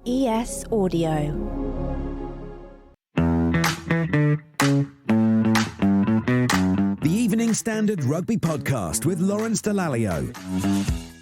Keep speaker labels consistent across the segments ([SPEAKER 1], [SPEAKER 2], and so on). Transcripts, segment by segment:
[SPEAKER 1] ES Audio.
[SPEAKER 2] The Evening Standard Rugby Podcast with Lawrence Dallaglio.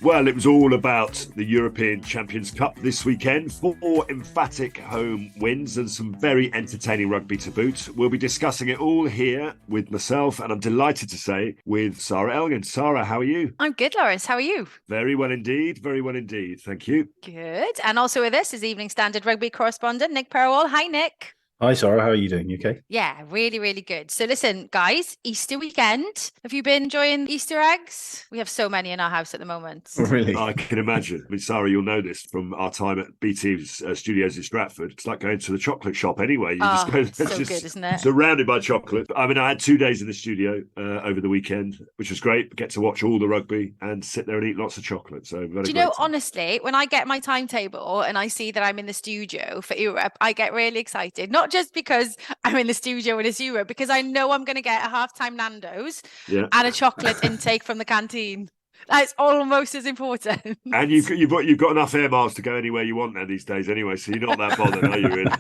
[SPEAKER 3] Well, it was all about the European Champions Cup this weekend. 4 emphatic home wins and some very entertaining rugby to boot. We'll be discussing it all here with myself, and I'm delighted to say, with Sarra Elgan. Sarra, how are you?
[SPEAKER 4] I'm good, Lawrence. How are you?
[SPEAKER 3] Very well indeed. Very well indeed. Thank you.
[SPEAKER 4] Good. And also with us is Evening Standard Rugby correspondent Nick Purewal. Hi, Nick.
[SPEAKER 5] Hi, Sarah. How are you doing? You okay?
[SPEAKER 4] Yeah, really, really good. So listen, guys, Easter weekend. Have you been enjoying Easter eggs? We have so many in our house at the moment.
[SPEAKER 5] Oh, really?
[SPEAKER 3] I can imagine. I mean, Sarah, you'll know this from our time at BT's studios in Stratford. It's like going to the chocolate shop anyway. You just go,
[SPEAKER 4] so just good, isn't it?
[SPEAKER 3] Surrounded by chocolate. I mean, I had 2 days in the studio over the weekend, which was great. Get to watch all the rugby and sit there and eat lots of chocolate. So,
[SPEAKER 4] do you know, honestly, when I get my timetable and I see that I'm in the studio for Europe, I get really excited. Not just because I'm in the studio and it's Europe, because I know I'm going to get a halftime Nando's and a chocolate intake from the canteen. That's almost as important.
[SPEAKER 3] And you've got enough air miles to go anywhere you want now these days anyway, so you're not that bothered, are you, really?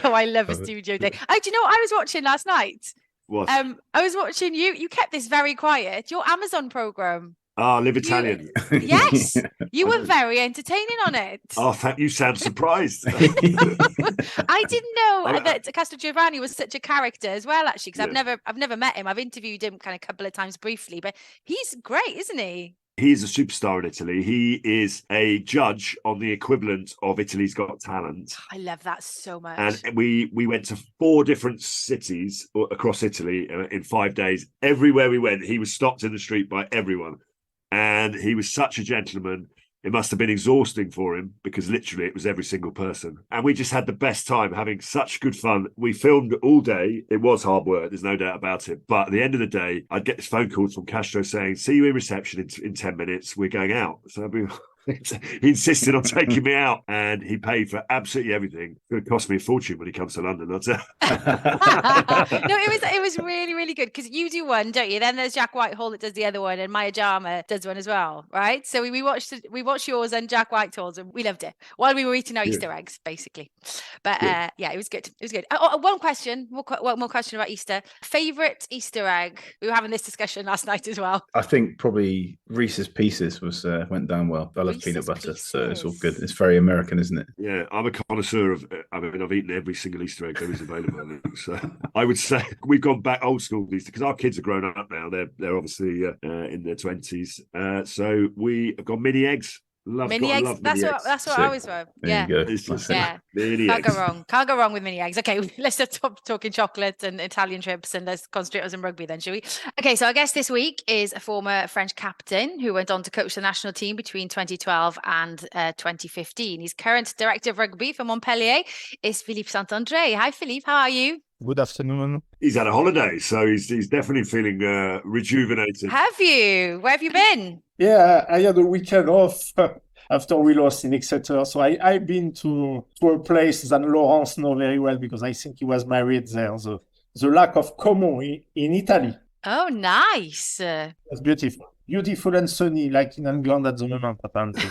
[SPEAKER 4] Oh, I love a studio day. Do you know what I was watching last night?
[SPEAKER 3] What?
[SPEAKER 4] I was watching you kept this very quiet, your Amazon programme.
[SPEAKER 3] Live Italian.
[SPEAKER 4] Yes, you were very entertaining on it.
[SPEAKER 3] Oh, you sound surprised.
[SPEAKER 4] I didn't know that Castrogiovanni was such a character as well, actually, because I've never met him. I've interviewed him kind of a couple of times briefly, but he's great, isn't he?
[SPEAKER 3] He's a superstar in Italy. He is a judge on the equivalent of Italy's Got Talent.
[SPEAKER 4] I love that so much.
[SPEAKER 3] And we went to 4 different cities across Italy in 5 days. Everywhere we went, he was stopped in the street by everyone. And he was such a gentleman. It must have been exhausting for him because literally it was every single person. And we just had the best time having such good fun. We filmed all day. It was hard work. There's no doubt about it. But at the end of the day, I'd get this phone call from Castro saying, see you in reception in 10 minutes. We're going out. So he insisted on taking me out and he paid for absolutely everything. It would cost me a fortune when he comes to London. No,
[SPEAKER 4] it was really, really good because you do one, don't you? Then there's Jack Whitehall that does the other one and Maya Jama does one as well, right? So we watched yours and Jack Whitehall's and we loved it while we were eating our Easter eggs, basically. But it was good. It was good. One more question about Easter. Favourite Easter egg? We were having this discussion last night as well.
[SPEAKER 5] I think probably Reese's Pieces went down well. I love peanut butter, so it's all good. It's very American, isn't it?
[SPEAKER 3] Yeah, I'm a connoisseur of. I mean, I've eaten every single Easter egg there is available. So I would say we've gone back old school these because our kids are grown up now. They're obviously in their 20s. So we have got mini eggs.
[SPEAKER 4] Mini eggs. That's what I always were.
[SPEAKER 5] Yeah.
[SPEAKER 4] Can't go wrong with mini eggs. Okay, let's stop talking chocolate and Italian trips and let's concentrate on some rugby then, shall we? Okay, so our guest this week is a former French captain who went on to coach the national team between 2012 and 2015. He's current Director of Rugby for Montpellier. Is Philippe Saint André. Hi, Philippe. How are you?
[SPEAKER 6] Good afternoon.
[SPEAKER 3] He's had a holiday, so he's definitely feeling rejuvenated.
[SPEAKER 4] Have you? Where have you been?
[SPEAKER 6] Yeah, I had a weekend off after we lost in Exeter. So I've been to a place that Laurence knows very well because I think he was married there. The Lake of Como in Italy.
[SPEAKER 4] Oh, nice.
[SPEAKER 6] It's beautiful. Beautiful and sunny, like in England at the moment, apparently.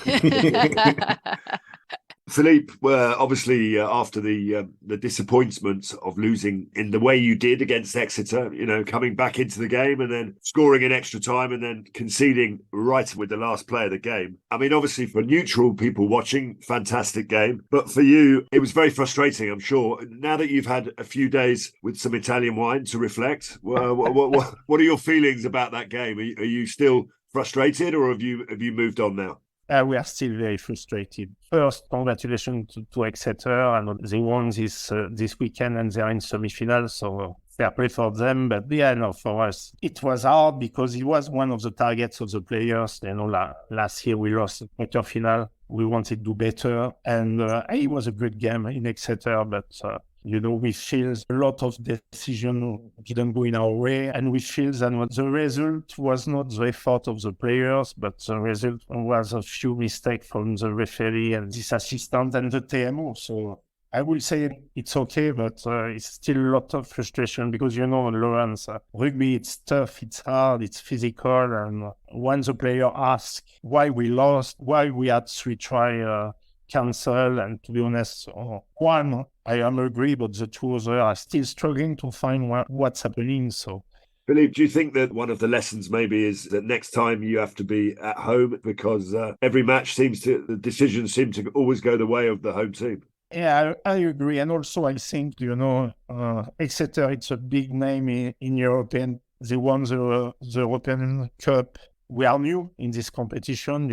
[SPEAKER 3] Philippe, obviously after the disappointment of losing in the way you did against Exeter, coming back into the game and then scoring in extra time and then conceding right with the last play of the game. I mean, obviously for neutral people watching, fantastic game. But for you, it was very frustrating, I'm sure. Now that you've had a few days with some Italian wine to reflect, what are your feelings about that game? Are you still frustrated or have you moved on now?
[SPEAKER 6] We are still very frustrated. First, congratulations to Exeter, and they won this weekend and they're in semi-final, so fair play for them. But for us, it was hard because it was one of the targets of the players. Last year we lost the quarter-final. We wanted to do better, and it was a good game in Exeter, but we feel a lot of decisions didn't go in our way, and we feel that the result was not the effort of the players, but the result was a few mistakes from the referee and this assistant and the TMO. So I will say it's okay, but it's still a lot of frustration because, Lawrence, rugby, it's tough, it's hard, it's physical. And when the player asks why we lost, why we had 3 tries cancelled. And to be honest, one, I am agree, but the two others are still struggling to find what's happening. So,
[SPEAKER 3] Philippe, do you think that one of the lessons maybe is that next time you have to be at home because every match the decisions seem to always go the way of the home team?
[SPEAKER 6] Yeah, I agree. And also, I think, Exeter, it's a big name in European. They won the European Cup. We are new in this competition.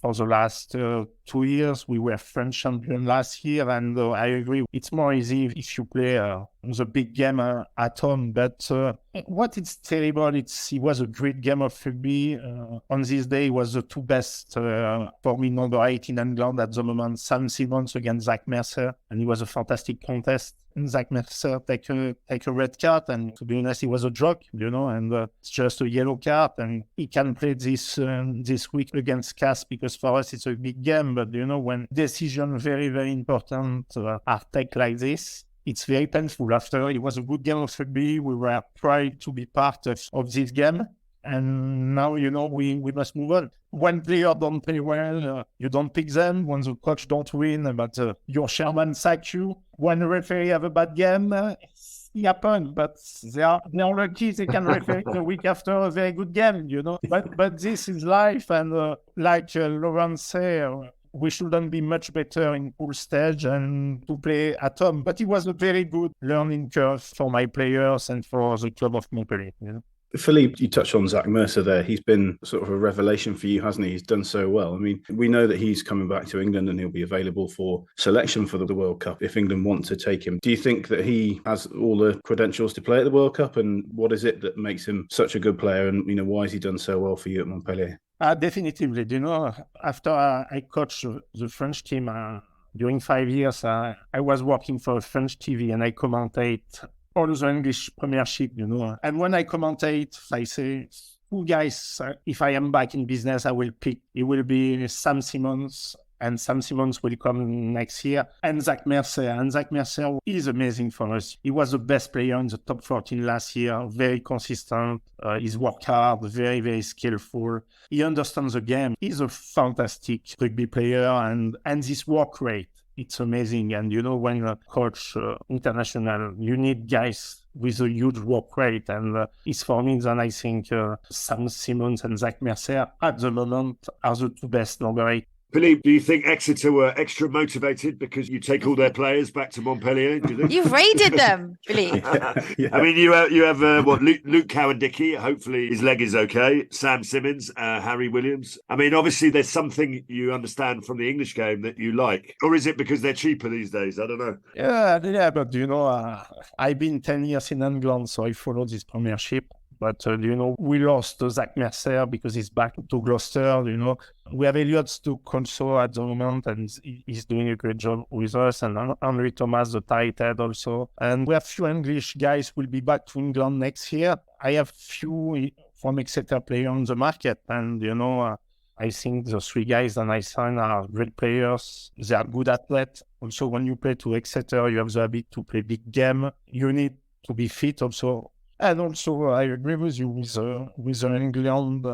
[SPEAKER 6] For the last 2 years, we were French champion last year. And I agree, it's more easy if you play the big game at home. But what is terrible, it was a great game of rugby. On this day, it was the two best for me, number 8 in England at the moment, Sam Simmonds against Zach Mercer. And it was a fantastic contest. And Zach Mercer take a red card. And to be honest, it was a joke, and it's just a yellow card. And he can play this week against Cass because for us, it's a big game. But, when decisions very, very important are taken like this, it's very painful. After it was a good game of rugby, we were proud to be part of this game. And now, we must move on. When players don't play well, you don't pick them. When the coach don't win, but your chairman sack you. When the referee have a bad game, it happens. But they are lucky they can referee the week after a very good game, But this is life. And like Laurent said, we shouldn't be much better in pool stage and to play at home. But it was a very good learning curve for my players and for the club of Montpellier.
[SPEAKER 5] Philippe, you touched on Zach Mercer there. He's been sort of a revelation for you, hasn't he? He's done so well. I mean, we know that he's coming back to England and he'll be available for selection for the World Cup if England want to take him. Do you think that he has all the credentials to play at the World Cup? And what is it that makes him such a good player? And, why has he done so well for you at Montpellier?
[SPEAKER 6] Definitively. After I coached the French team during 5 years, I was working for French TV and I commentate all the English Premiership, And when I commentate, I say, two guys, if I am back in business, I will pick. It will be Sam Simmonds, and Sam Simmonds will come next year, and Zach Mercer. And Zach Mercer is amazing for us. He was the best player in the top 14 last year, very consistent. He's worked hard, very, very skillful. He understands the game. He's a fantastic rugby player, and this work rate. It's amazing. And, when a coach international, you need guys with a huge work rate. And it's for me, then I think Sam Simmonds and Zach Mercer at the moment are the two best number 8.
[SPEAKER 3] Philippe, do you think Exeter were extra motivated because you take all their players back to Montpellier? Do you think?
[SPEAKER 4] You've raided them, Philippe.
[SPEAKER 3] Yeah. I mean, you have Luke Cowan-Dickie. Hopefully his leg is okay. Sam Simmonds, Harry Williams. I mean, obviously there's something you understand from the English game that you like. Or is it because they're cheaper these days? I don't know.
[SPEAKER 6] Yeah, but I've been 10 years in England, so I follow this Premiership. But, we lost Zach Mercer because he's back to Gloucester, We have Elliot Stuck also at the moment, and he's doing a great job with us. And Henry Thomas, the tight head also. And we have few English guys will be back to England next year. I have few from Exeter players on the market. And, I think the 3 guys that I signed are great players. They are good athletes. Also, when you play to Exeter, you have the habit to play big game. You need to be fit also. And also, I agree with you with the England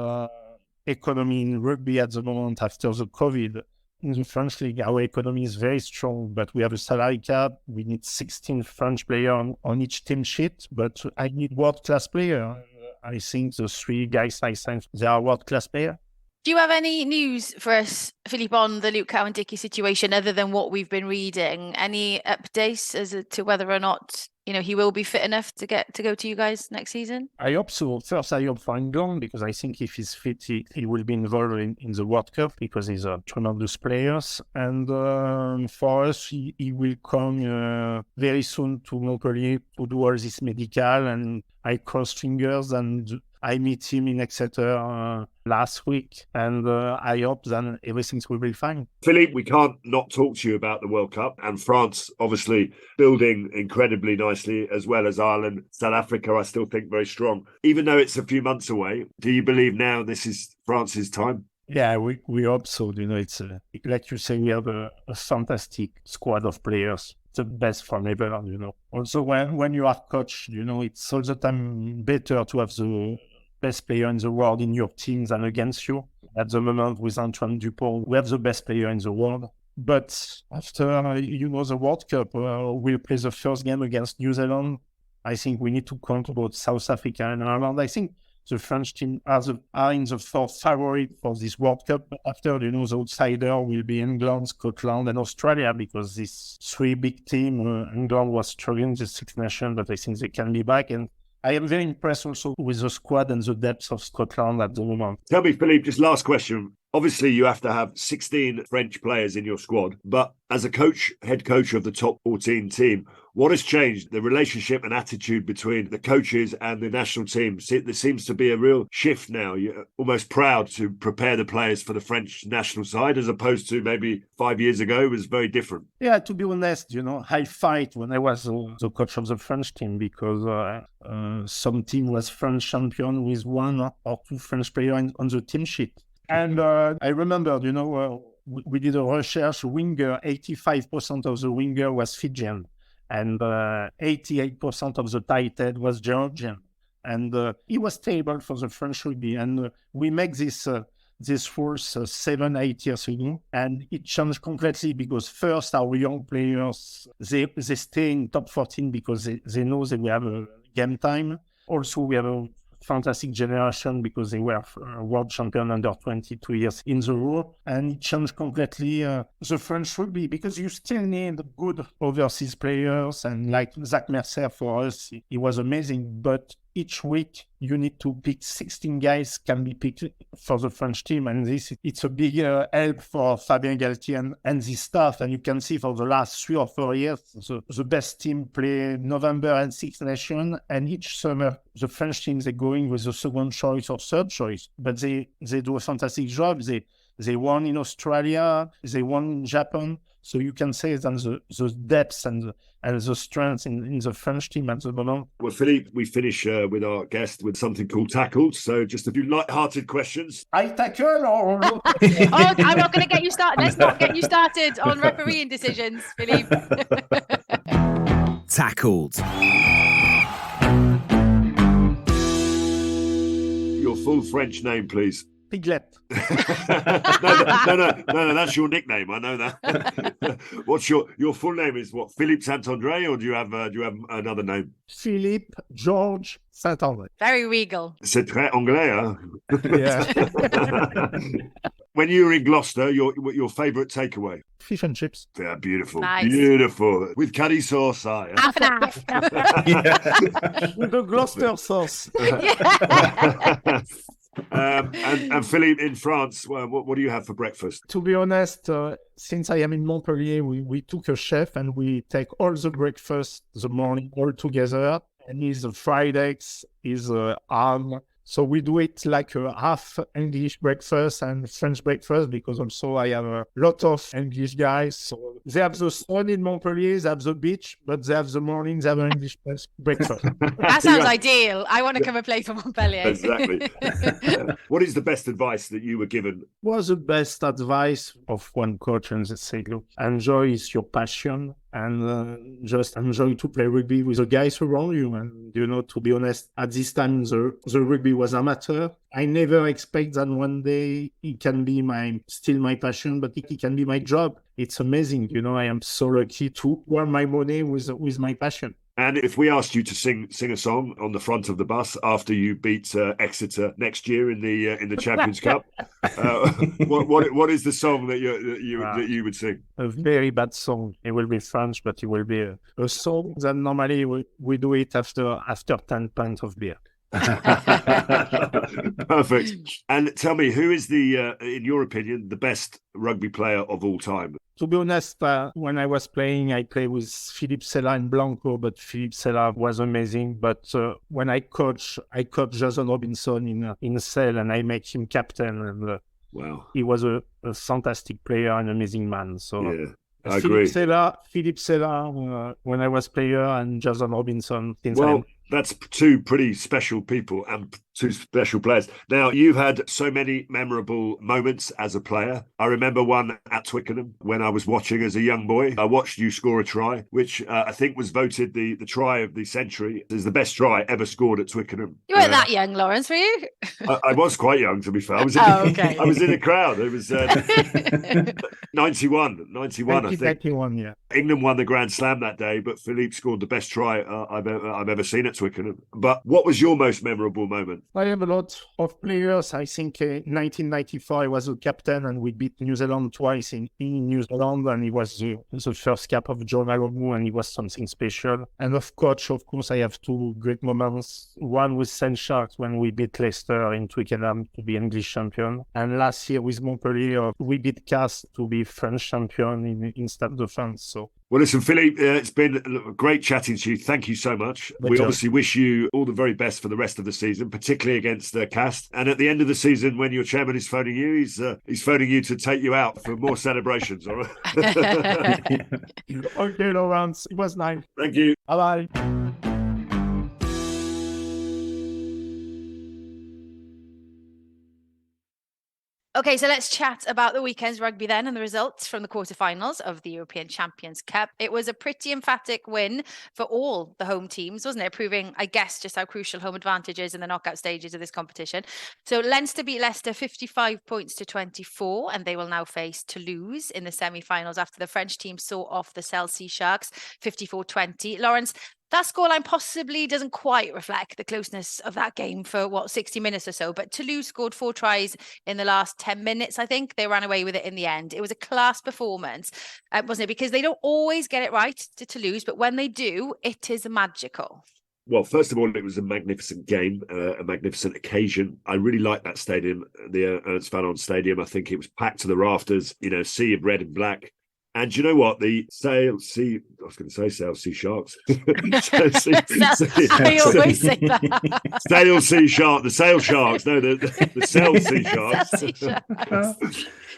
[SPEAKER 6] economy in rugby at the moment after the COVID. In the French league, our economy is very strong, but we have a salary cap. We need 16 French players on each team sheet, but I need world-class players. I think the 3 guys I signed, they are world-class players.
[SPEAKER 4] Do you have any news for us, Philippe, on the Luke Cowan-Dickie situation other than what we've been reading? Any updates as to whether or not he will be fit enough to go to you guys next season?
[SPEAKER 6] I hope so. First, I hope for England, because I think if he's fit, he will be involved in the World Cup because he's a tremendous player. And for us, he will come very soon to Montpellier to do all this medical. And I cross fingers and I meet him in Exeter last week, and I hope that everything will be fine.
[SPEAKER 3] Philippe, we can't not talk to you about the World Cup, and France obviously building incredibly nicely, as well as Ireland. South Africa, I still think very strong. Even though it's a few months away, do you believe now this is France's time?
[SPEAKER 6] Yeah, we hope so. It's like you say, we have a fantastic squad of players. The best formidable, Also, when you are coach, it's all the time better to have the best player in the world in your team than against you. At the moment, with Antoine Dupont, we have the best player in the world. But after, the World Cup, we'll play the first game against New Zealand. I think we need to count about South Africa and Ireland. I think the French team are in the fourth favorite for this World Cup. But after, the outsider will be England, Scotland, and Australia, because these three big teams, England was struggling, the Six Nations, but I think they can be back. And I am very impressed also with the squad and the depth of Scotland at the moment.
[SPEAKER 3] Tell me, Philippe, just last question. Obviously, you have to have 16 French players in your squad, but as a coach, head coach of the top 14 team, what has changed? The relationship and attitude between the coaches and the national team. There seems to be a real shift now. You're almost proud to prepare the players for the French national side, as opposed to maybe 5 years ago. It was very different.
[SPEAKER 6] Yeah, to be honest, I fight when I was the coach of the French team, because some team was French champion with one or two French players on the team sheet. And I remember, we did a research, winger, 85% of the winger was Fijian, and 88% of the tight end was Georgian. And it was stable for the French rugby. And we make this force 7-8 years ago, and it changed completely, because first our young players, they stay in top 14 because they know they will have a game time. Also, we have a fantastic generation because they were world champion under 22 years in the row, and it changed completely the French rugby, because you still need good overseas players, and like Zach Mercer for us, he was amazing, but each week you need to pick 16 guys can be picked for the French team, and it's a big help for Fabien Galtier and this staff. And you can see for the last 3 or 4 years, the best team play November and Six Nations, and each summer the French teams are going with the second choice or third choice, but they do a fantastic job. They won in Australia, they won in Japan. So you can say that the depth and the strength in the French team at the moment.
[SPEAKER 3] Well, Philippe, we finish with our guest with something called Tackled. So just a few light-hearted questions.
[SPEAKER 6] I tackle or...
[SPEAKER 4] I'm not going to get you started. Let's not get you started on refereeing decisions, Philippe.
[SPEAKER 2] Tackled.
[SPEAKER 3] Your full French name, please.
[SPEAKER 6] Piglet.
[SPEAKER 3] No, that's your nickname. I know that. What's your full name? Is what, Philippe Saint André, or do you have another name?
[SPEAKER 6] Philippe George Saint André.
[SPEAKER 4] Very regal.
[SPEAKER 3] C'est très anglais, huh?
[SPEAKER 6] Yeah.
[SPEAKER 3] When you were in Gloucester, your favourite takeaway?
[SPEAKER 6] Fish and chips.
[SPEAKER 3] Yeah, beautiful.
[SPEAKER 4] Nice.
[SPEAKER 3] Beautiful. With curry sauce,
[SPEAKER 4] Half and half.
[SPEAKER 6] With the Gloucester sauce.
[SPEAKER 3] And Philippe, in France, what do you have for breakfast?
[SPEAKER 6] To be honest, since I am in Montpellier, we took a chef and we take all the breakfast the morning all together. And his fried eggs, his ham. So we do it like a half English breakfast and French breakfast, because also I have a lot of English guys. So they have the sun in Montpellier, they have the beach, but they have the morning, they have an English breakfast.
[SPEAKER 4] That sounds ideal. I want to come and play for Montpellier.
[SPEAKER 3] Exactly. What is the best advice that you were given?
[SPEAKER 6] Was the best advice of one coach, and they say, look, enjoy is your passion, and just enjoy to play rugby with the guys around you. And, to be honest, at this time, the rugby was amateur. I never expect that one day it can be still my passion, but it can be my job. It's amazing. I am so lucky to earn my money with my passion.
[SPEAKER 3] And if we asked you to sing a song on the front of the bus after you beat Exeter next year in the Champions Cup, what is the song that you would sing?
[SPEAKER 6] A very bad song. It will be French, but it will be a song that normally we do it after 10 pints of beer.
[SPEAKER 3] Perfect. And tell me, who is in your opinion, the best rugby player of all time?
[SPEAKER 6] To be honest, when I was playing, I played with Philippe Saint and Blanco, but Philippe Saint was amazing. But when I coach Jason Robinson in Sale, and I make him captain, and
[SPEAKER 3] wow,
[SPEAKER 6] he was a fantastic player and amazing man. So
[SPEAKER 3] yeah. I agree.
[SPEAKER 6] Philippe Saint, when I was player, and Jason Robinson.
[SPEAKER 3] That's two pretty special people and two special players. Now, you've had so many memorable moments as a player. I remember one at Twickenham when I was watching as a young boy. I watched you score a try, which I think was voted the try of the century. It was the best try ever scored at Twickenham.
[SPEAKER 4] You weren't that young, Lawrence, were you?
[SPEAKER 3] I was quite young, to be fair. I was in,
[SPEAKER 4] okay.
[SPEAKER 3] I was in the crowd. It was 91, I think.
[SPEAKER 6] 91, yeah.
[SPEAKER 3] England won the Grand Slam that day, but Philippe scored the best try I've ever seen at Twickenham. But what was your most memorable moment?
[SPEAKER 6] I have a lot of players. I think 1995 was a captain, and we beat New Zealand twice in New Zealand, and he was the first cap of John Alomu, and he was something special. And of coach, of course, I have two great moments. One with Saint Sharks when we beat Leicester in Twickenham to be English champion, and last year with Montpellier we beat Castres to be French champion in Stade de France. So.
[SPEAKER 3] Well, listen, Philippe, it's been great chatting to you. Thank you so much. We obviously wish you all the very best for the rest of the season, particularly against Castres. And at the end of the season, when your chairman is phoning you, he's phoning you to take you out for more celebrations. All right?
[SPEAKER 6] Okay, Lawrence. It was nice.
[SPEAKER 3] Thank you.
[SPEAKER 6] Bye-bye.
[SPEAKER 4] Okay, so let's chat about the weekend's rugby then and the results from the quarterfinals of the European Champions Cup. It was a pretty emphatic win for all the home teams, wasn't it? Proving, I guess, just how crucial home advantage is in the knockout stages of this competition. So Leinster beat Leicester 55 points to 24, and they will now face Toulouse in the semi-finals after the French team saw off the Chelsea Sharks 54-20. Lawrence, that scoreline possibly doesn't quite reflect the closeness of that game for, 60 minutes or so. But Toulouse scored 4 tries in the last 10 minutes, I think. They ran away with it in the end. It was a class performance, wasn't it? Because they don't always get it right to Toulouse, but when they do, it is magical.
[SPEAKER 3] Well, first of all, it was a magnificent game, a magnificent occasion. I really liked that stadium, the Ernst Fanon Stadium. I think it was packed to the rafters, sea of red and black. And you know what? The Sail Sea Sharks.
[SPEAKER 4] I always say that.
[SPEAKER 3] Sail Sea Shark, the Sail Sharks. No, the Sail Sea Sharks.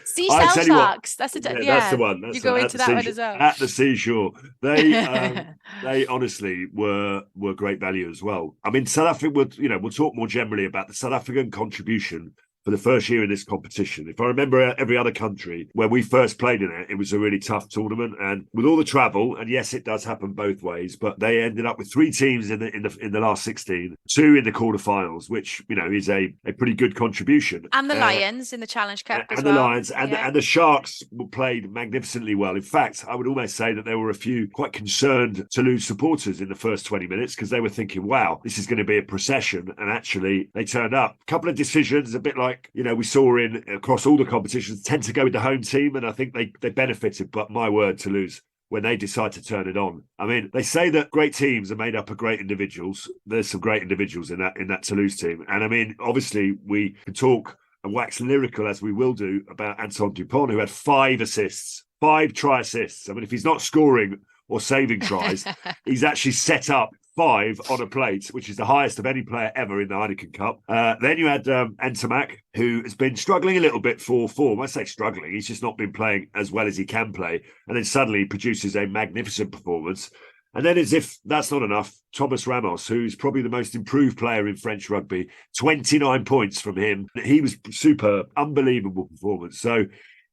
[SPEAKER 4] Seashell Sharks. That's
[SPEAKER 3] that's the one.
[SPEAKER 4] You go into that one as well.
[SPEAKER 3] At the seashore. They honestly were great value as well. I mean, South Africa we'll talk more generally about the South African contribution for the first year in this competition. If I remember every other country where we first played in it, it was a really tough tournament. And with all the travel, and yes, it does happen both ways, but they ended up with 3 teams in the last 16, 2 in the quarterfinals, which, is a pretty good contribution.
[SPEAKER 4] And the Lions in the Challenge Cup as
[SPEAKER 3] well.
[SPEAKER 4] And
[SPEAKER 3] the Lions and the Sharks played magnificently well. In fact, I would almost say that there were a few quite concerned Toulouse supporters in the first 20 minutes because they were thinking, wow, this is going to be a procession. And actually, they turned up. A couple of decisions, a bit like, we saw across all the competitions, tend to go with the home team, and I think they benefited. But my word, Toulouse, when they decide to turn it on. I mean, they say that great teams are made up of great individuals. There's some great individuals in that Toulouse team. And I mean, obviously, we can talk and wax lyrical, as we will do, about Antoine Dupont, who had 5 assists, 5 try assists. I mean, if he's not scoring or saving tries, he's actually set up 5 on a plate, which is the highest of any player ever in the Heineken Cup. Then you had Ntamack, who has been struggling a little bit for form. I say struggling, he's just not been playing as well as he can play. And then suddenly he produces a magnificent performance. And then, as if that's not enough, Thomas Ramos, who's probably the most improved player in French rugby, 29 points from him. He was superb, unbelievable performance. So,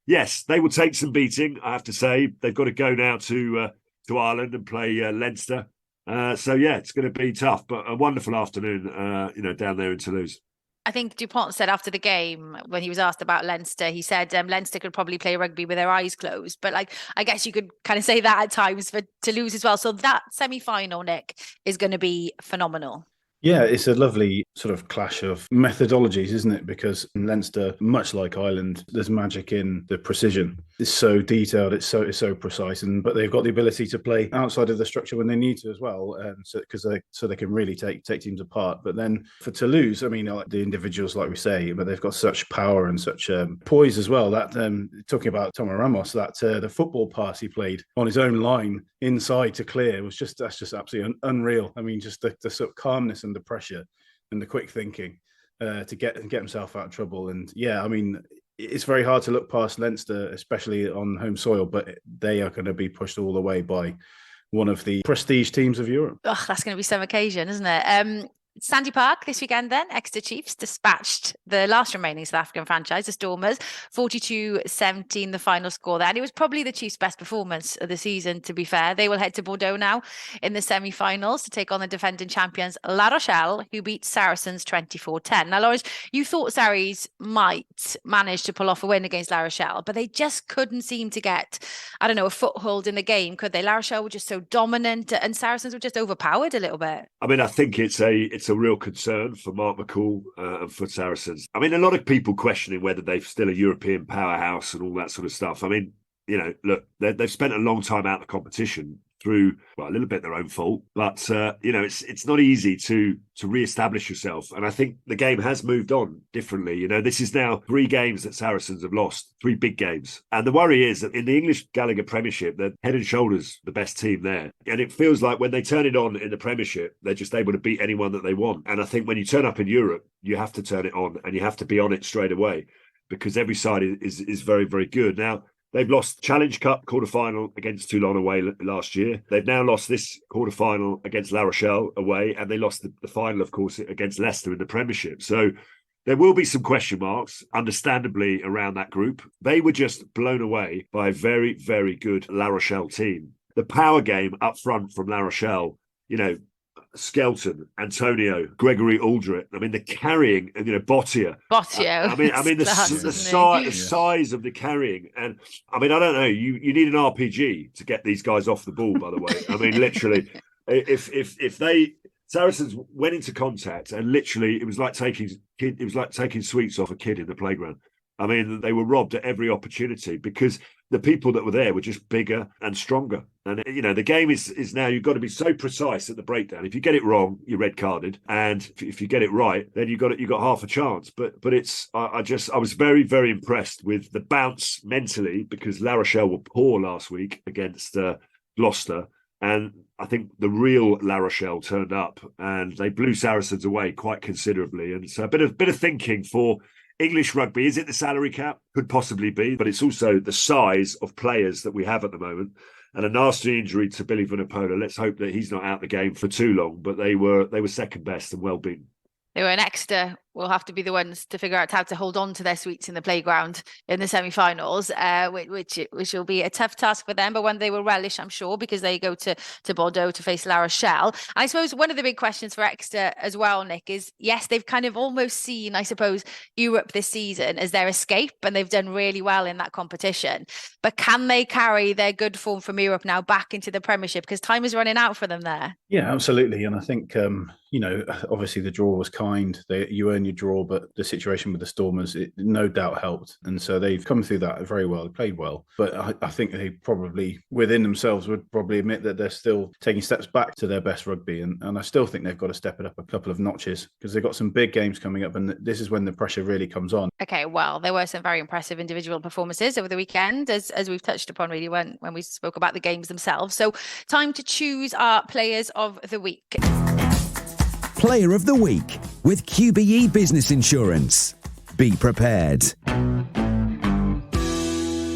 [SPEAKER 3] yes, they will take some beating, I have to say. They've got to go now to Ireland and play Leinster. So, yeah, it's going to be tough, but a wonderful afternoon, down there in Toulouse.
[SPEAKER 4] I think Dupont said after the game, when he was asked about Leinster, he said Leinster could probably play rugby with their eyes closed. But I guess you could kind of say that at times for Toulouse as well. So that semi-final, Nick, is going to be phenomenal.
[SPEAKER 5] Yeah, it's a lovely sort of clash of methodologies, isn't it? Because in Leinster, much like Ireland, there's magic in the precision. It's so detailed, it's so precise, but they've got the ability to play outside of the structure when they need to as well, so they can really take teams apart. But then for Toulouse, I mean, the individuals, like we say, but they've got such power and such poise as well. That talking about Thomas Ramos, that the football pass he played on his own line inside to clear that's just absolutely unreal. I mean, just the sort of calmness and the pressure and the quick thinking to get himself out of trouble. And yeah, I mean, it's very hard to look past Leinster, especially on home soil, but they are going to be pushed all the way by one of the prestige teams of Europe.
[SPEAKER 4] Oh, that's going to be some occasion, isn't it? Sandy Park this weekend then, Exeter Chiefs dispatched the last remaining South African franchise, the Stormers, 42-17 the final score there. And it was probably the Chiefs' best performance of the season, to be fair. They will head to Bordeaux now in the semi-finals to take on the defending champions La Rochelle, who beat Saracens 24-10. Now, Lawrence, you thought Sarries might manage to pull off a win against La Rochelle, but they just couldn't seem to get, a foothold in the game, could they? La Rochelle were just so dominant and Saracens were just overpowered a little bit.
[SPEAKER 3] I mean, I think it's a real concern for Mark McCall and for Saracens. I mean, a lot of people questioning whether they're still a European powerhouse and all that sort of stuff. I mean, look, they've spent a long time out of the competition through, a little bit their own fault, but it's not easy to re-establish yourself. And I think the game has moved on differently. This is now 3 games that Saracens have lost, 3 big games. And the worry is that in the English Gallagher Premiership, they're head and shoulders the best team there. And it feels like when they turn it on in the Premiership, they're just able to beat anyone that they want. And I think when you turn up in Europe, you have to turn it on and you have to be on it straight away because every side is very, very good. Now, they've lost Challenge Cup quarter-final against Toulon away last year. They've now lost this quarter-final against La Rochelle away, and they lost the final, of course, against Leicester in the Premiership. So there will be some question marks, understandably, around that group. They were just blown away by a very, very good La Rochelle team. The power game up front from La Rochelle, Skelton, Antonio, Gregory Aldrit. I mean, the carrying, Bottier. The size of the carrying. And I mean, I don't know, you need an RPG to get these guys off the ball, by the way. I mean, literally, if they Saracens went into contact and literally it was like taking sweets off a kid in the playground. I mean, they were robbed at every opportunity because the people that were there were just bigger and stronger. And, the game is now, you've got to be so precise at the breakdown. If you get it wrong, you're red carded. And if you get it right, then you got half a chance. But I was very, very impressed with the bounce mentally because La Rochelle were poor last week against Gloucester. And I think the real La Rochelle turned up and they blew Saracens away quite considerably. And so a bit of thinking for English rugby. Is it the salary cap? Could possibly be, but it's also the size of players that we have at the moment. And a nasty injury to Billy Vunipola. Let's hope that he's not out the game for too long. But they were second best and well beaten.
[SPEAKER 4] They were an Exeter. Will have to be the ones to figure out how to hold on to their sweets in the playground in the semi-finals, which will be a tough task for them, but one they will relish, I'm sure, because they go to Bordeaux to face La Rochelle. And I suppose one of the big questions for Exeter as well, Nick, is yes, they've kind of almost seen, I suppose, Europe this season as their escape, and they've done really well in that competition. But can they carry their good form from Europe now back into the Premiership? Because time is running out for them there.
[SPEAKER 5] Yeah, absolutely. And I think, obviously the draw was kind. You earn your draw, but the situation with the Stormers, it no doubt helped. And so they've come through that very well. They played well. But I think they probably, within themselves, would probably admit that they're still taking steps back to their best rugby. And I still think they've got to step it up a couple of notches because they've got some big games coming up. And this is when the pressure really comes on.
[SPEAKER 4] Okay, well, there were some very impressive individual performances over the weekend, as we've touched upon really when we spoke about the games themselves. So time to choose our players of the week.
[SPEAKER 2] Player of the Week with QBE Business Insurance. Be prepared.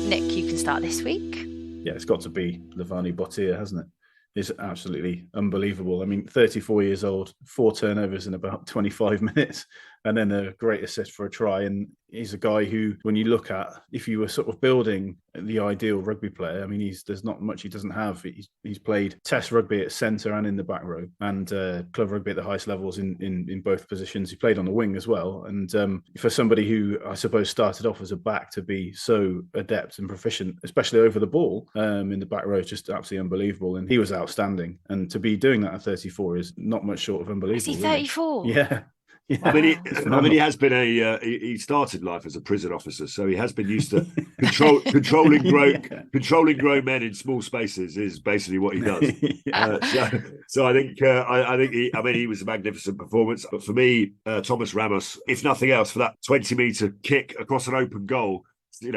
[SPEAKER 4] Nick, you can start this week.
[SPEAKER 5] Yeah, it's got to be Levani Bottier, hasn't it? It's absolutely unbelievable. I mean, 34 years old, 4 turnovers in about 25 minutes, and then a great assist for a try. And he's a guy who, when you look at, if you were sort of building the ideal rugby player, I mean, there's not much he doesn't have. He's played Test rugby at centre and in the back row, and club rugby at the highest levels in both positions. He played on the wing as well. And for somebody who, I suppose, started off as a back to be so adept and proficient, especially over the ball in the back row, is just absolutely unbelievable. And he was outstanding. And to be doing that at 34 is not much short of unbelievable.
[SPEAKER 4] Is he 34?
[SPEAKER 5] Really. Yeah. Yeah.
[SPEAKER 3] I mean, he has been he started life as a prison officer, so he has been used to controlling grown men in small spaces is basically what he does. So I think he was a magnificent performance. But for me, Thomas Ramos, if nothing else, for that 20-meter kick across an open goal,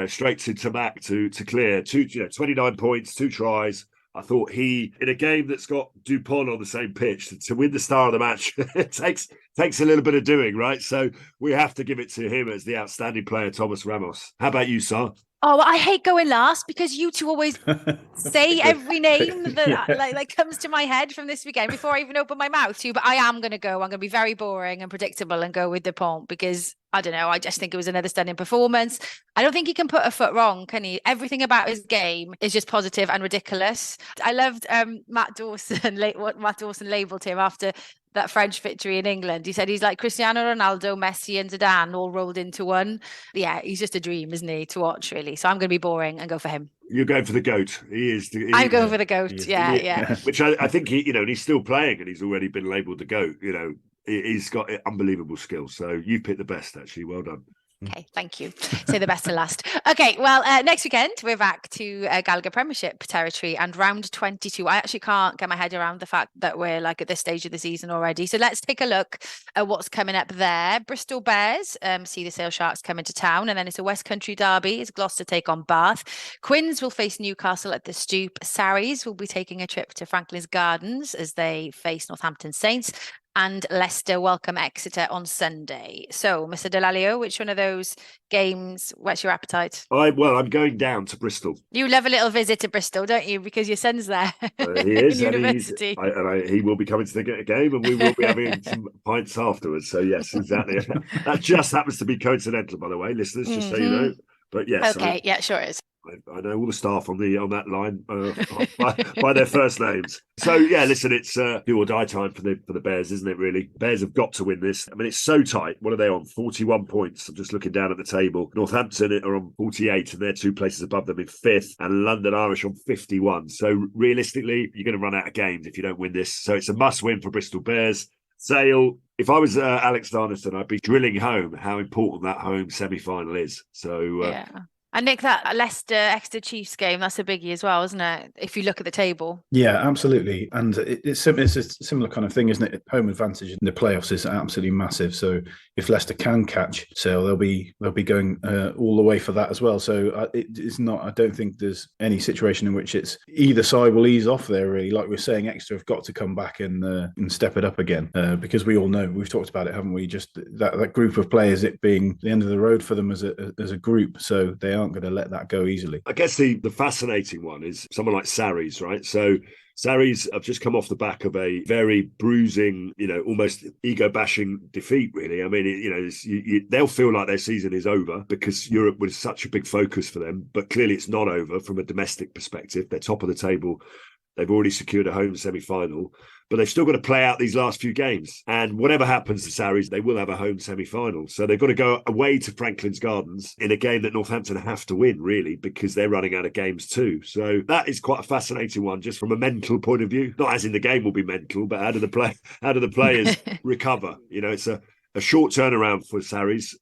[SPEAKER 3] straight to Tamac to clear 29 points, 2 tries. I thought in a game that's got Dupont on the same pitch, to win the star of the match, it takes a little bit of doing, right? So we have to give it to him as the outstanding player, Thomas Ramos. How about you, Sar?
[SPEAKER 4] Oh, I hate going last because you two always say every name that like comes to my head from this weekend before I even open my mouth to you. But I am going to go. I'm going to be very boring and predictable and go with Dupont because I don't know. I just think it was another stunning performance. I don't think he can put a foot wrong, can he? Everything about his game is just positive and ridiculous. I loved Matt Dawson, what Matt Dawson labelled him after that French victory in England. He said he's like Cristiano Ronaldo, Messi and Zidane all rolled into one. Yeah, he's just a dream, isn't he, to watch, really. So I'm going to be boring and go for him.
[SPEAKER 3] You're going for the GOAT.
[SPEAKER 4] I'm going for the GOAT. Yeah.
[SPEAKER 3] Which I think he's still playing and he's already been labelled the GOAT. He's got unbelievable skills. So you picked the best, actually. Well done.
[SPEAKER 4] Okay, thank you. Say the best to last. Okay, well, next weekend, we're back to Gallagher Premiership territory and round 22. I actually can't get my head around the fact that we're like at this stage of the season already. So let's take a look at what's coming up there. Bristol Bears see the Sale Sharks come into town, and then it's a West Country derby. It's Gloucester take on Bath. Quins will face Newcastle at the Stoop. Sarries will be taking a trip to Franklin's Gardens as they face Northampton Saints. And Leicester welcome Exeter on Sunday. So, Mr. Delalio, which one of those games whets your appetite?
[SPEAKER 3] I'm going down to Bristol.
[SPEAKER 4] You love a little visit to Bristol, don't you? Because your son's there.
[SPEAKER 3] He is.
[SPEAKER 4] University.
[SPEAKER 3] He will be coming to the game and we will be having some pints afterwards. So, yes, exactly. That just happens to be coincidental, by the way, listeners, just so you know. But yes.
[SPEAKER 4] Okay, yeah, sure is.
[SPEAKER 3] I know all the staff on that line by their first names. So yeah, listen, it's do or die time for the Bears, isn't it? Really, Bears have got to win this. I mean, it's so tight. What are they on? 41 points. I'm just looking down at the table. Northampton are on 48, and they're 2 places above them in 5th, and London Irish on 51. So realistically, you're going to run out of games if you don't win this. So it's a must-win for Bristol Bears. Sale. If I was Alex Darniston, I'd be drilling home how important that home semi-final is. So
[SPEAKER 4] yeah. And Nick, that Leicester-Exeter Chiefs game, that's a biggie as well, isn't it? If you look at the table.
[SPEAKER 5] Yeah, absolutely. And it's a similar kind of thing, isn't it? Home advantage in the playoffs is absolutely massive. So if Leicester can catch Sale, they'll be going all the way for that as well. So it's not, I don't think there's any situation in which it's either side will ease off there, really. Like we're saying, Exeter have got to come back and step it up again because we all know, we've talked about it, haven't we? Just that group of players, it being the end of the road for them as a group. So they aren't going to let that go easily.
[SPEAKER 3] I guess the fascinating one is someone like Sarries, right? So Sarries have just come off the back of a very bruising, almost ego-bashing defeat, really. I mean, they'll feel like their season is over because Europe was such a big focus for them, but clearly it's not over from a domestic perspective. They're top of the table. They've already secured a home semi-final, but they've still got to play out these last few games. And whatever happens to Sarries, they will have a home semi-final. So they've got to go away to Franklin's Gardens in a game that Northampton have to win, really, because they're running out of games too. So that is quite a fascinating one, just from a mental point of view. Not as in the game will be mental, but how do the players recover? It's a short turnaround for Sarries.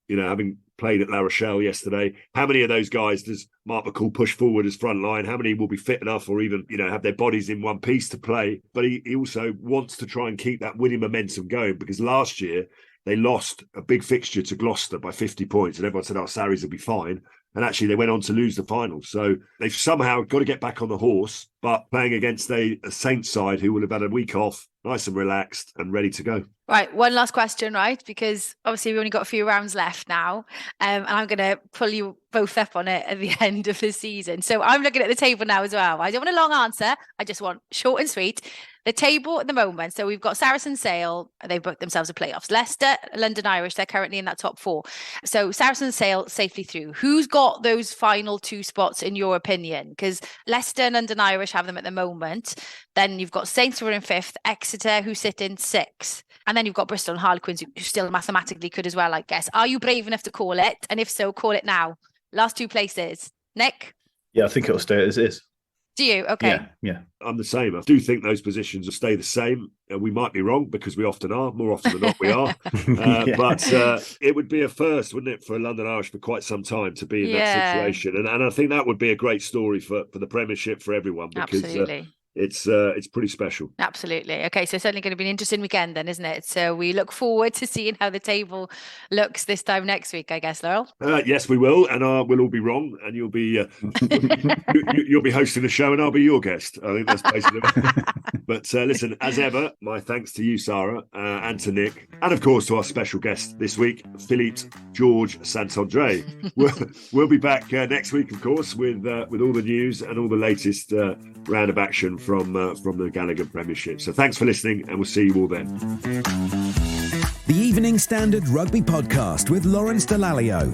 [SPEAKER 3] Having played at La Rochelle yesterday, how many of those guys does Mark McCall push forward as front line? How many will be fit enough or even, have their bodies in one piece to play? But he also wants to try and keep that winning momentum going because last year they lost a big fixture to Gloucester by 50 points and everyone said, Sarries will be fine. And actually they went on to lose the final. So they've somehow got to get back on the horse, but playing against a Saints side who will have had a week off, nice and relaxed and ready to go.
[SPEAKER 4] Right, one last question, right? Because obviously we've only got a few rounds left now, and I'm going to pull you both up on it at the end of the season. So I'm looking at the table now as well. I don't want a long answer. I just want short and sweet. The table at the moment, so we've got Saracen Sale, they've booked themselves a playoffs. Leicester, London Irish, they're currently in that top 4. So Saracen Sale safely through. Who's got those final 2 spots in your opinion? Because Leicester and London Irish have them at the moment. Then you've got Saints who are in 5th, Exeter who sit in 6th. And then you've got Bristol and Harlequins who still mathematically could as well, I guess. Are you brave enough to call it? And if so, call it now. Last 2 places. Nick?
[SPEAKER 5] Yeah, I think it'll stay as is.
[SPEAKER 4] Do you? Okay.
[SPEAKER 5] Yeah.
[SPEAKER 3] I'm the same. I do think those positions will stay the same. We might be wrong because we often are. More often than not, we are. But it would be a first, wouldn't it, for London Irish for quite some time to be in that situation. And I think that would be a great story for the Premiership, for everyone. Because,
[SPEAKER 4] absolutely.
[SPEAKER 3] it's pretty special.
[SPEAKER 4] Absolutely. Okay, so certainly going to be an interesting weekend then, isn't it? So we look forward to seeing how the table looks this time next week, I guess, Laurel.
[SPEAKER 3] Yes, we will, and we'll all be wrong, and you'll be you'll be hosting the show, and I'll be your guest. I think that's basically it. But listen, as ever, my thanks to you, Sarra, and to Nick, and of course to our special guest this week, Philippe Saint André. We'll be back next week, of course, with all the news and all the latest round of action from the Gallagher Premiership. So thanks for listening, and we'll see you all then.
[SPEAKER 2] The Evening Standard Rugby Podcast with Lawrence Dallaglio.